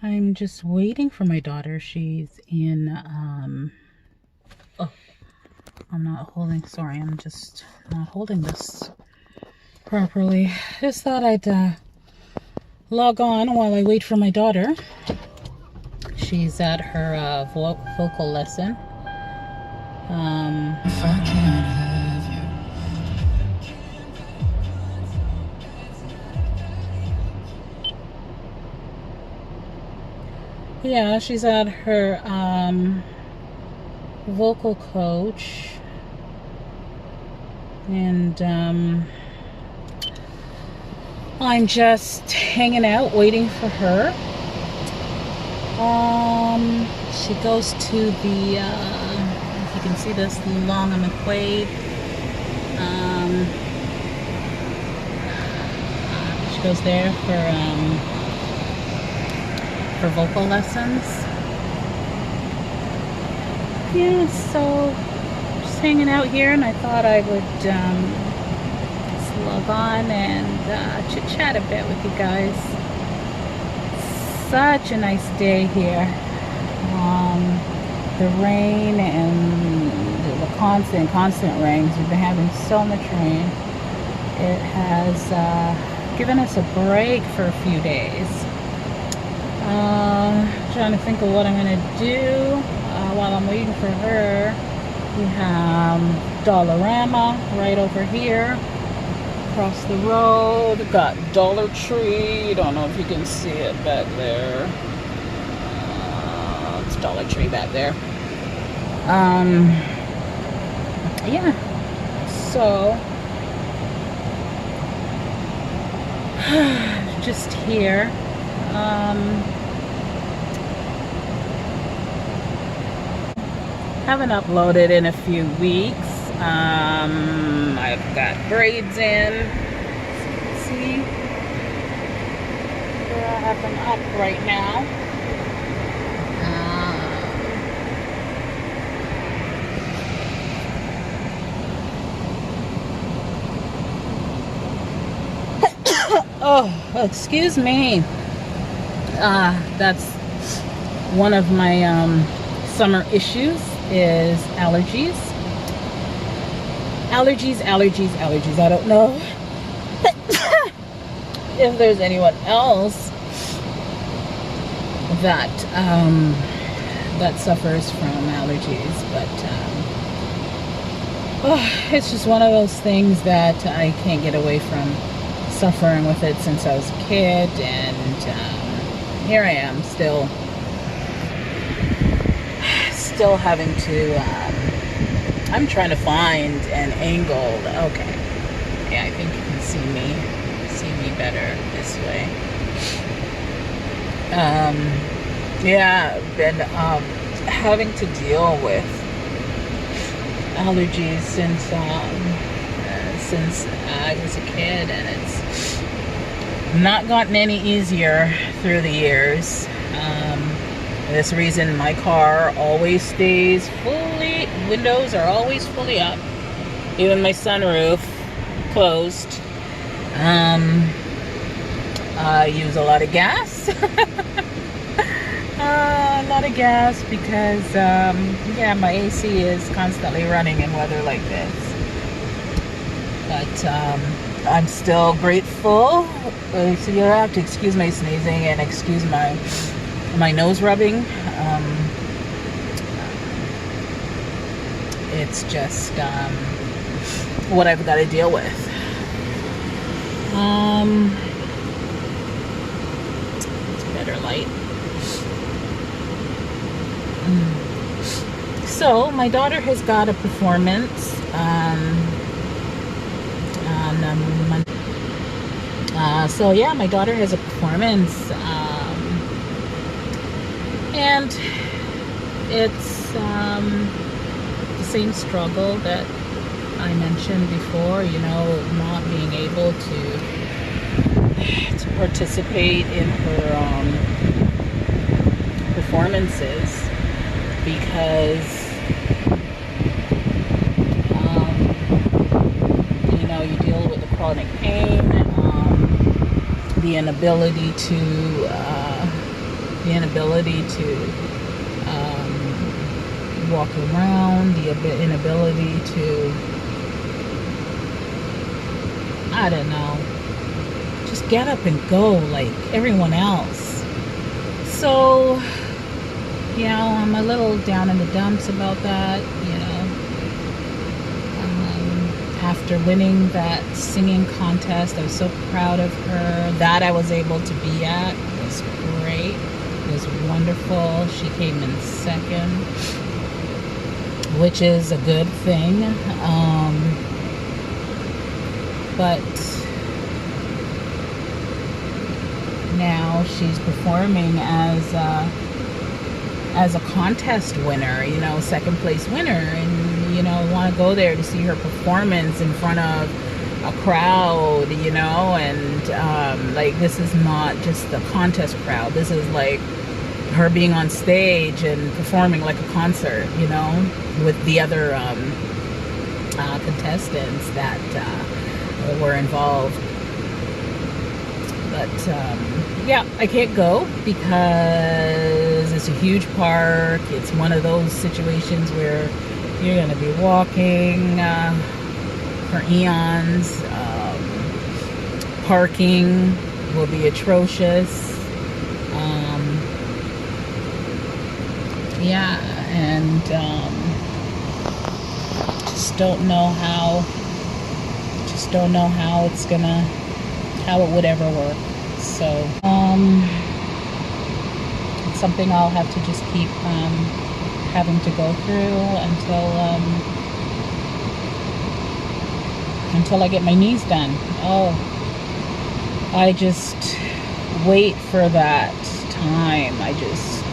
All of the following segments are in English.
I'm just waiting for my daughter. She's in, oh, I'm not holding, sorry, I'm just not holding this properly. Just thought I'd log on while I wait for my daughter. She's at her vocal lesson. If I can't have you. Yeah, she's at her vocal coach, and I'm just hanging out waiting for her. She goes to the if you can see this, the Long and McQuaid. She goes there for vocal lessons. Yeah, so just hanging out here, and I thought I would just log on and chit chat a bit with you guys. Such a nice day here. The rain and the constant rains. We've been having so much rain. It has given us a break for a few days. Trying to think of what I'm going to do while I'm waiting for her. We have Dollarama right over here. Across the road, got Dollar Tree. Don't know if you can see it back there. It's Dollar Tree back there. Yeah. So just here. Haven't uploaded in a few weeks. I've got braids in. See, here I have them up right now. Oh, excuse me. That's one of my summer issues is allergies. Allergies. I don't know if there's anyone else that that suffers from allergies, but it's just one of those things that I can't get away from suffering with it since I was a kid, and here I am still having to I'm trying to find an angle. Okay. Yeah, I think you can see me better this way. Yeah, I've been having to deal with allergies since I was a kid, and it's not gotten any easier through the years. For this reason, my car always stays windows are always fully up, even my sunroof closed. I use a lot of gas. Because yeah, my AC is constantly running in weather like this. But I'm still grateful. So you'll have to excuse my sneezing and excuse my nose rubbing. It's just what I've got to deal with. It's better light. So my daughter has got a performance on Monday. So yeah, my daughter has a performance, and it's the same struggle that I mentioned before, you know, not being able to participate in her performances because you know, you deal with the chronic pain, the inability to the inability to walk around, the inability to, I don't know, just get up and go like everyone else. So, I'm a little down in the dumps about that, After winning that singing contest, I was so proud of her. That I was able to be at. It was great. It was wonderful. She came in second, which is a good thing. But now she's performing as a contest winner, second place winner, and want to go there to see her performance in front of a crowd, and like, this is not just the contest crowd. This is like her being on stage and performing like a concert, with the other contestants that were involved. But I can't go because it's a huge park. It's one of those situations where you're going to be walking for eons. Parking will be atrocious. And just don't know how it would ever work. So it's something I'll have to just keep having to go through until I get my knees done. I just wait for that time. I just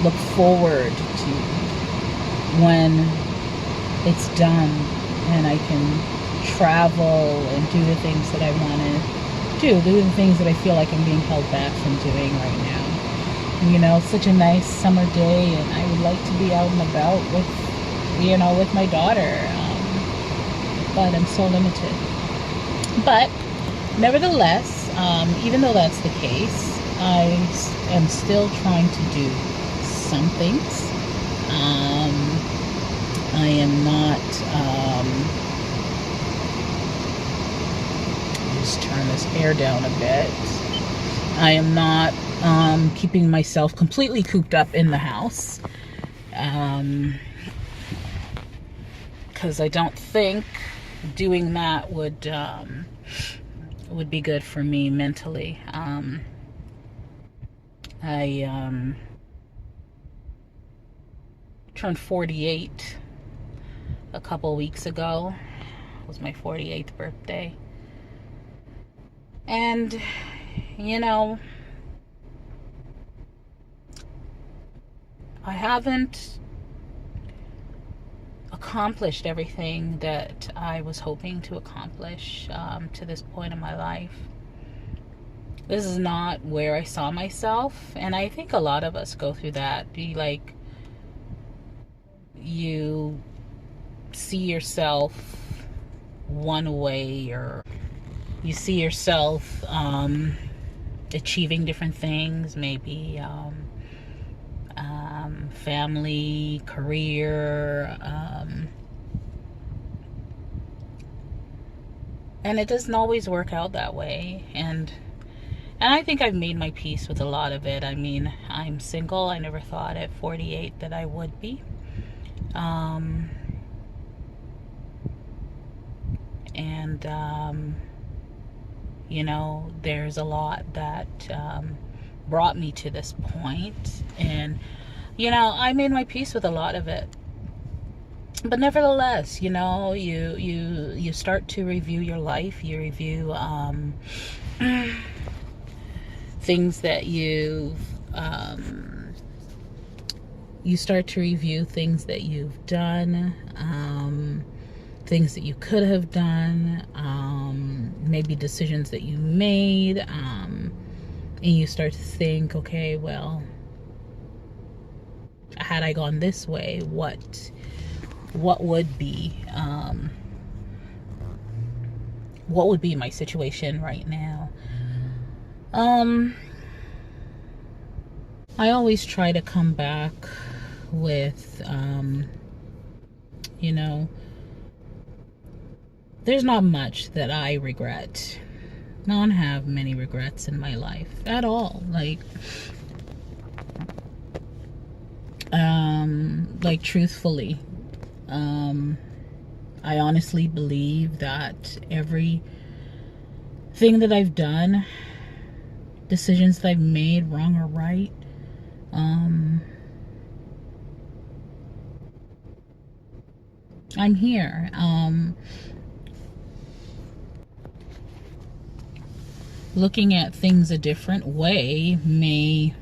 look forward to when it's done and I can travel and do the things that I want to do the things that I feel like I'm being held back from doing right now. It's such a nice summer day, and I would like to be out and about with my daughter, but I'm so limited. But nevertheless, even though that's the case, I am still trying to do some things. I am not just turn this hair down a bit. I am not keeping myself completely cooped up in the house, because I don't think doing that would be good for me mentally. I turned 48 a couple weeks ago. It was my 48th birthday. And, I haven't accomplished everything that I was hoping to accomplish to this point in my life. This is not where I saw myself, and I think a lot of us go through that. You see yourself one way, or you see yourself achieving different things, maybe family, career, and it doesn't always work out that way. And I think I've made my peace with a lot of it. I mean, I'm single. I never thought at 48 that I would be. There's a lot that brought me to this point, and I made my peace with a lot of it. But nevertheless, you start to review your life. You review things that you start to review things that you've done, things that you could have done, maybe decisions that you made, and you start to think, okay, well, had I gone this way, what would be my situation right now? I always try to come back with, you know, there's not much that I regret. I don't have many regrets in my life at all. Like truthfully, I honestly believe that everything that I've done, decisions that I've made, wrong or right, I'm here. Looking at things a different way may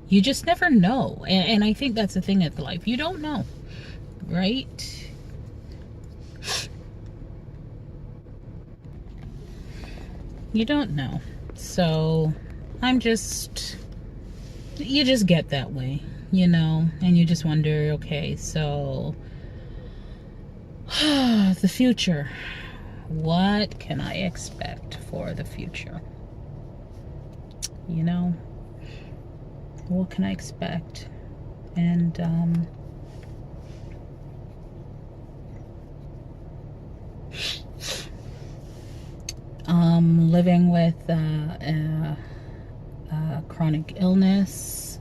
you just never know, and I think that's the thing with life. You don't know, right? You don't know. So you just get that way, and you just wonder, okay, so the future, what can I expect for the future? What can I expect? And living with chronic illness,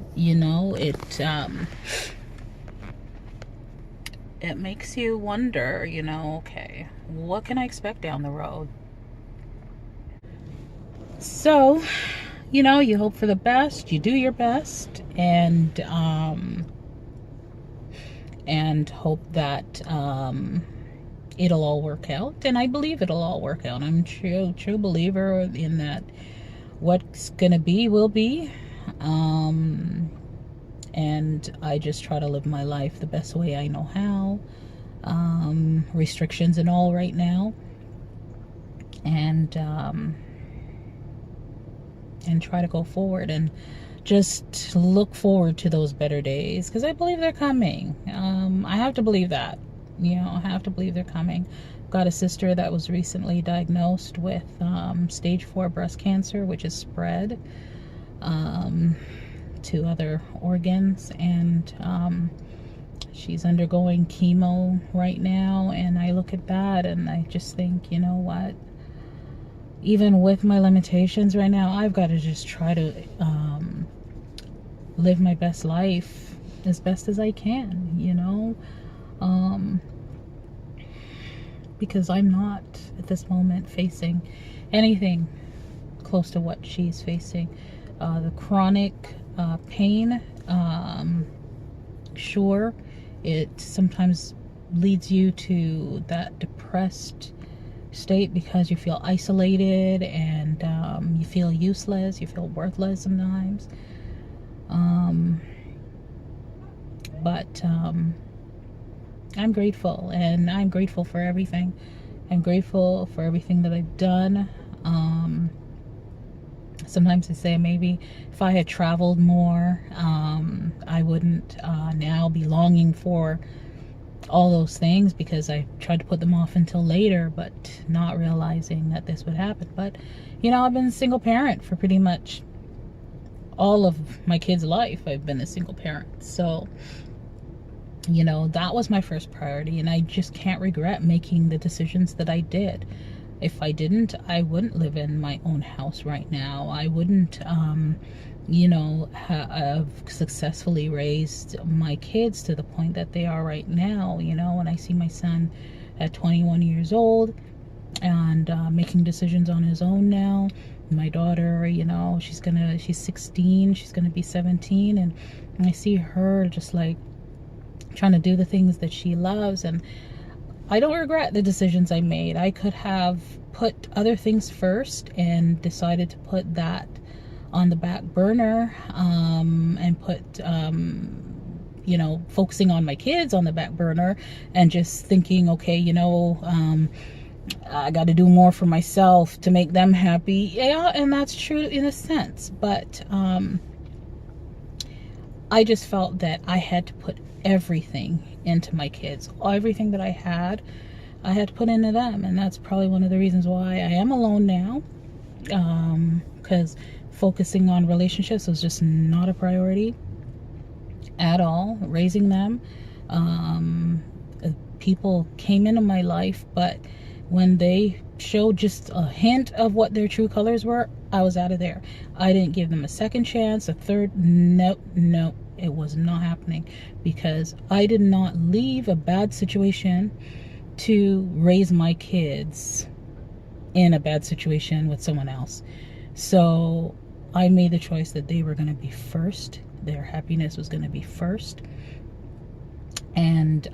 it makes you wonder, okay, what can I expect down the road? So, you hope for the best, you do your best, and hope that it'll all work out. And I believe it'll all work out. I'm a true believer in that. What's gonna be will be, and I just try to live my life the best way I know how, restrictions and all right now, and try to go forward and just look forward to those better days, because I believe they're coming. I have to believe that. I have to believe they're coming. I've got a sister that was recently diagnosed with stage 4 breast cancer, which is spread to other organs, and she's undergoing chemo right now. And I look at that and I just think, you know what? Even with my limitations right now, I've got to just try to live my best life as best as I can, because I'm not at this moment facing anything close to what she's facing. The chronic pain, sure, it sometimes leads you to that depressed state because you feel isolated, and you feel useless, you feel worthless sometimes, but I'm grateful, and I'm grateful for everything. I'm grateful for everything that I've done. Sometimes I say maybe if I had traveled more, I wouldn't now be longing for all those things, because I tried to put them off until later, but not realizing that this would happen. But I've been a single parent for pretty much all of my kids' life. I've been a single parent, so that was my first priority, and I just can't regret making the decisions that I did. If I didn't, I wouldn't live in my own house right now. I wouldn't have successfully raised my kids to the point that they are right now. When I see my son at 21 years old and making decisions on his own now, my daughter, she's 16, she's gonna be 17, and I see her just like trying to do the things that she loves, and I don't regret the decisions I made. I could have put other things first and decided to put that on the back burner, and put focusing on my kids on the back burner, and just thinking, okay, I got to do more for myself to make them happy. Yeah, and that's true in a sense, but I just felt that I had to put everything into my kids. Everything that I had to put into them, and that's probably one of the reasons why I am alone now. because focusing on relationships was just not a priority at all. Raising them, people came into my life, but when they showed just a hint of what their true colors were, I was out of there. I didn't give them a second chance, a third. Nope, nope, it was not happening, because I did not leave a bad situation to raise my kids in a bad situation with someone else. So I made the choice that they were going to be first. Their happiness was going to be first. And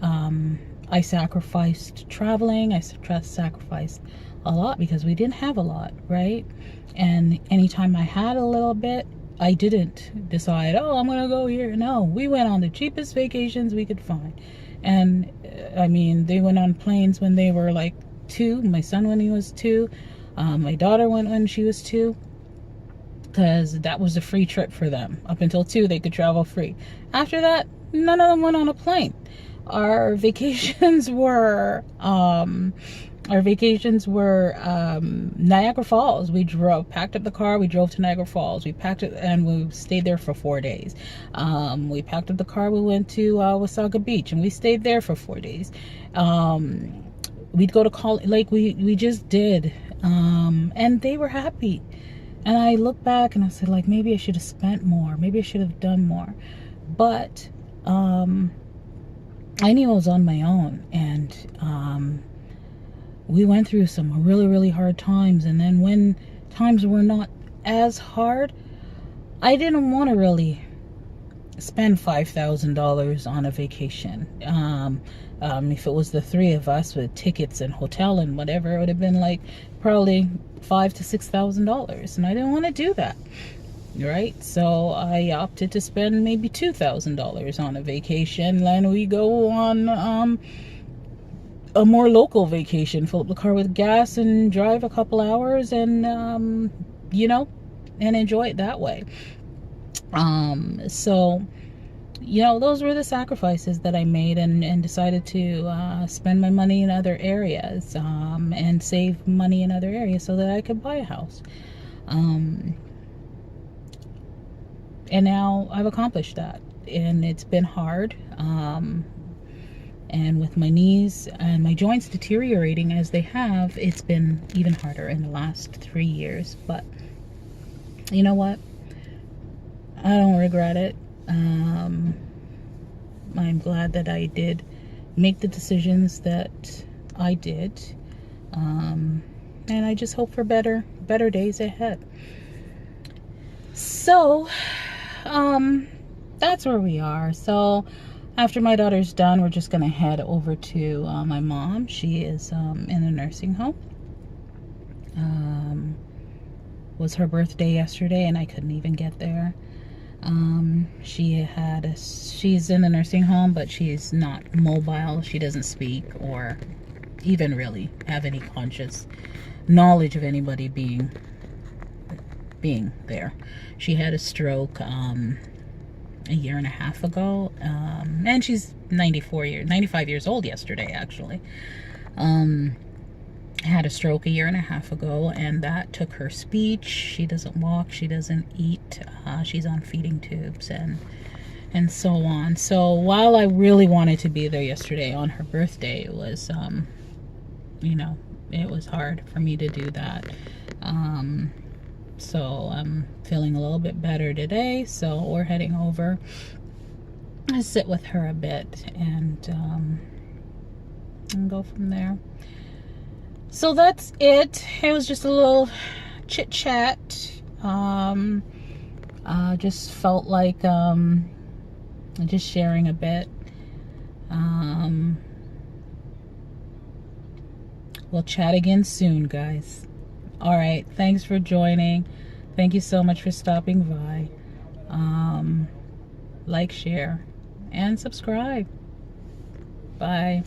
I sacrificed traveling. I sacrificed a lot because we didn't have a lot, right? And anytime I had a little bit, I didn't decide, oh, I'm going to go here. No, we went on the cheapest vacations we could find. And I mean, they went on planes when they were like 2. My son when he was 2. My daughter went when she was 2. Because that was a free trip for them. Up until 2, they could travel free. After that, none of them went on a plane. Our vacations were Niagara Falls. We packed up the car, we drove to Niagara Falls. We packed it and we stayed there for 4 days. We packed up the car, we went to Wasaga Beach, and we stayed there for 4 days. We'd go to college, like we just did, and they were happy. And I look back and I said, like, maybe I should have spent more, maybe I should have done more, but I knew I was on my own, and we went through some really, really hard times. And then when times were not as hard, I didn't want to really spend $5,000 on a vacation. If it was the 3 of us with tickets and hotel and whatever, it would have been like probably $5,000 to $6,000, and I didn't want to do that, right? So I opted to spend maybe $2,000 on a vacation, and we go on a more local vacation, fill up the car with gas and drive a couple hours, and you know, and enjoy it that way. So, you know, those were the sacrifices that I made, and decided to spend my money in other areas, and save money in other areas so that I could buy a house. And now I've accomplished that, and it's been hard. And with my knees and my joints deteriorating as they have, it's been even harder in the last 3 years. But you know what? I don't regret it. I'm glad that I did make the decisions that I did. And I just hope for better days ahead. So, that's where we are. So after my daughter's done, we're just going to head over to my mom. She is in a nursing home. Was her birthday yesterday, and I couldn't even get there. She's in a nursing home, but she's not mobile. She doesn't speak or even really have any conscious knowledge of anybody being there. She had a stroke a year and a half ago, and she's 95 years old yesterday, actually. Had a stroke a year and a half ago, and that took her speech. She doesn't walk, she doesn't eat, she's on feeding tubes, and so on. So while I really wanted to be there yesterday on her birthday, it was you know, it was hard for me to do that. So I'm feeling a little bit better today, so we're heading over to sit with her a bit, and go from there. So that's it. It was just a little chit chat. Just felt like just sharing a bit. We'll chat again soon, guys. All right, thanks for joining. Thank you so much for stopping by. Like, share, and subscribe. Bye.